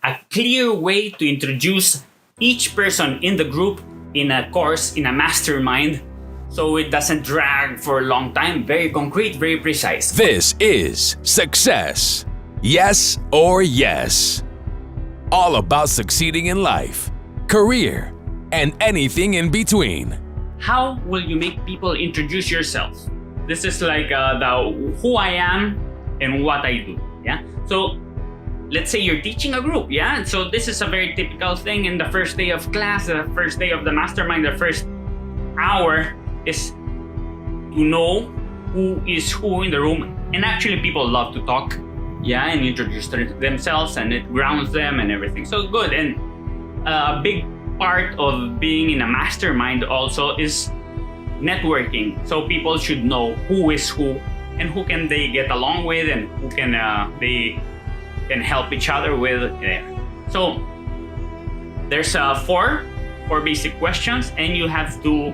a clear way to introduce each person in the group in a course, in a mastermind, so it doesn't drag for a long time. Very concrete, very precise. This is Success. Yes or yes. All about succeeding in life, career, and anything in between. How will you make people introduce yourself? This is like the who I am and what I do. Yeah. So let's say you're teaching a group. Yeah. So this is a very typical thing in the first day of class, the first day of the mastermind, the first hour is to know who is who in the room. And actually, people love to talk. Yeah, and introduce themselves, and it grounds them and everything. So good. And a big part of being in a mastermind also is networking. So people should know who is who and who can they get along with and who can they can help each other with. So there's four basic questions, and you have to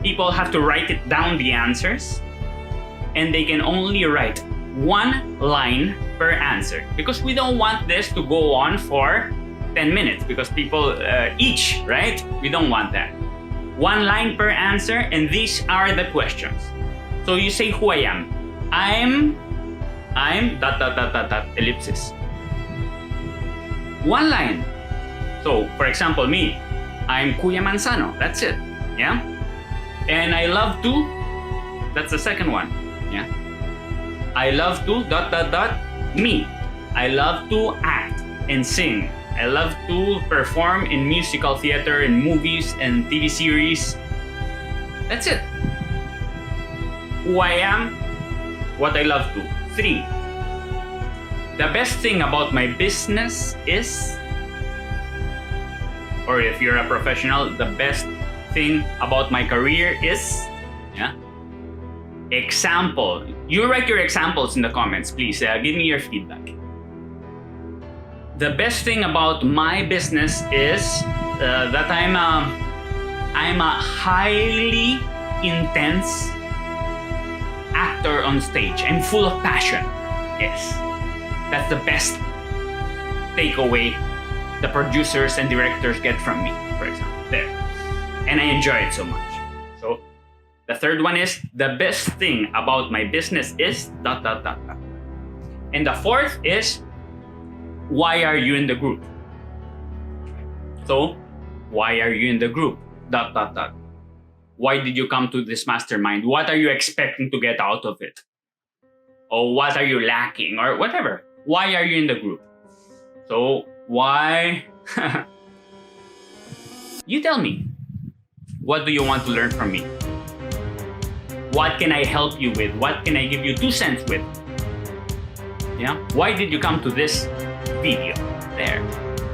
people have to write it down, the answers, and they can only write one line per answer, because we don't want this to go on for 10 minutes because people each, right? We don't want that. One line per answer, and these are the questions. So you say who I am. I'm ellipsis. One line. So for example, me, I'm Kuya Manzano. That's it. Yeah. And I love to. That's the second one. Yeah. I love to ... me. I love to act and sing. I love to perform in musical theater, in movies and TV series. That's it. Who I am, what I love to. 3. The best thing about my business is, or if you're a professional, the best thing about my career is, yeah. Example. You write your examples in the comments, please. Give me your feedback. The best thing about my business is that I'm a highly intense actor on stage. I'm full of passion. Yes, that's the best takeaway the producers and directors get from me, for example. There, and I enjoy it so much. So. The third one is, the best thing about my business is ... And the fourth is, why are you in the group? So, why are you in the group? ... Why did you come to this mastermind? What are you expecting to get out of it? Or what are you lacking? Or whatever. Why are you in the group? So, why? You tell me. What do you want to learn from me? What can I help you with? What can I give you 2 cents with? Yeah. Why did you come to this video? There.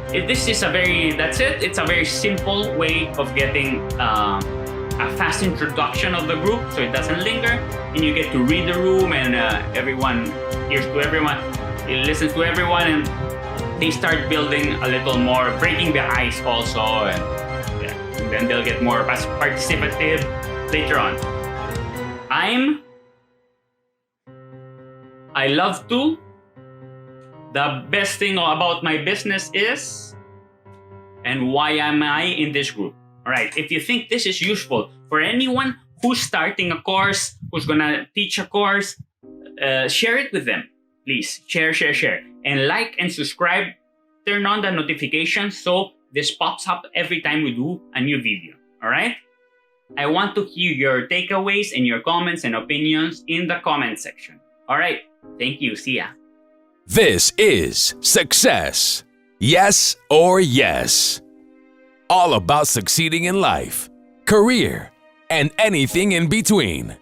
This is that's it. It's a very simple way of getting a fast introduction of the group, so it doesn't linger, and you get to read the room, and everyone hears to everyone, it listens to everyone, and they start building a little more, breaking the ice also, and then they'll get more participative later on. I love to. The best thing about my business is, and why am I in this group? All right. If you think this is useful for anyone who's starting a course, who's gonna teach a course, share it with them. Please share, and like and subscribe. Turn on the notifications so this pops up every time we do a new video. All right. I want to hear your takeaways and your comments and opinions in the comment section. All right. Thank you. See ya. This is Success. Yes or yes. All about succeeding in life, career, and anything in between.